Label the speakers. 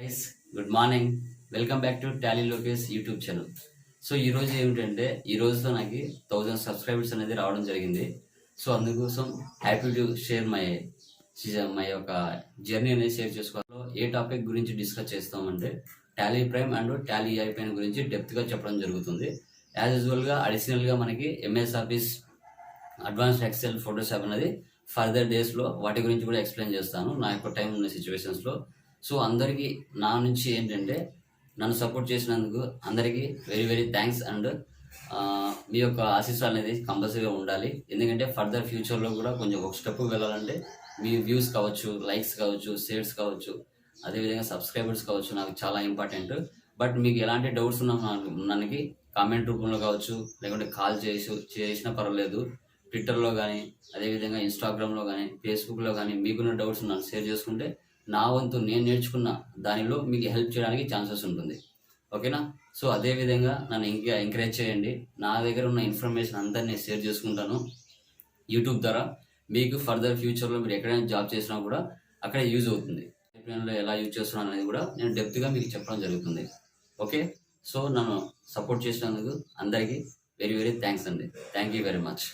Speaker 1: Guys good morning. Welcome back to Tally Lokesh YouTube channel. So ఈరోజు ఏమిటంటే ఈ రోజుతో నాకు 1000 సబ్స్క్రైబర్స్ అనేది రావడం జరిగింది. సో అందుకోసం హ్యాపీ టు షేర్ మై యొక్క జర్నీ అనేది షేర్ చేసుకోవాలి. ఏ టాపిక్ గురించి డిస్కస్ చేస్తామంటే Tally prime and Tally I పైన గురించి డెప్త్గా చెప్పడం జరుగుతుంది. యాజ్ యూజువల్గా అడిషనల్గా మనకి MS office, advanced Excel, Photoshop అనేది ఫర్దర్ డేస్లో వాటి గురించి కూడా ఎక్స్ప్లెయిన్ చేస్తాను నా యొక్క టైం ఉన్న సిచ్యువేషన్స్లో. సో అందరికీ నా నుంచి ఏంటంటే నన్ను సపోర్ట్ చేసినందుకు అందరికీ వెరీ వెరీ థ్యాంక్స్. అండ్ మీ యొక్క ఆశీస్సులు అనేది కంపల్సరీగా ఉండాలి. ఎందుకంటే ఫర్దర్ ఫ్యూచర్లో కూడా కొంచెం ఒక స్టెప్ వెళ్ళాలంటే మీ వ్యూస్ కావచ్చు, లైక్స్ కావచ్చు, షేర్స్ కావచ్చు, అదేవిధంగా సబ్స్క్రైబర్స్ కావచ్చు, నాకు చాలా ఇంపార్టెంట్. బట్ మీకు ఎలాంటి డౌట్స్ ఉన్నా మనకి కామెంట్ రూపంలో కావచ్చు, లేకుంటే కాల్ చేసినా పర్వాలేదు. ట్విట్టర్లో కానీ, అదేవిధంగా ఇన్స్టాగ్రామ్లో కానీ, ఫేస్బుక్లో కానీ మీకున్న డౌట్స్ నన్ను షేర్ చేసుకుంటే నా వంతు నేను నేర్చుకున్న దానిలో మీకు హెల్ప్ చేయడానికి ఛాన్సెస్ ఉంటుంది. ఓకేనా? సో అదేవిధంగా నన్ను ఇంకా ఎంకరేజ్ చేయండి. నా దగ్గర ఉన్న ఇన్ఫర్మేషన్ అంతా నేను షేర్ చేసుకుంటాను యూట్యూబ్ ద్వారా. మీకు ఫర్దర్ ఫ్యూచర్లో మీరు ఎక్కడైనా జాబ్ చేసినా కూడా అక్కడ యూజ్ అవుతుంది. లో ఎలా యూజ్ చేస్తున్నాను అనేది కూడా నేను డెప్త్గా మీకు చెప్పడం జరుగుతుంది. ఓకే? సో నన్ను సపోర్ట్ చేసినందుకు అందరికీ వెరీ వెరీ థ్యాంక్స్ అండి. Thank you very much.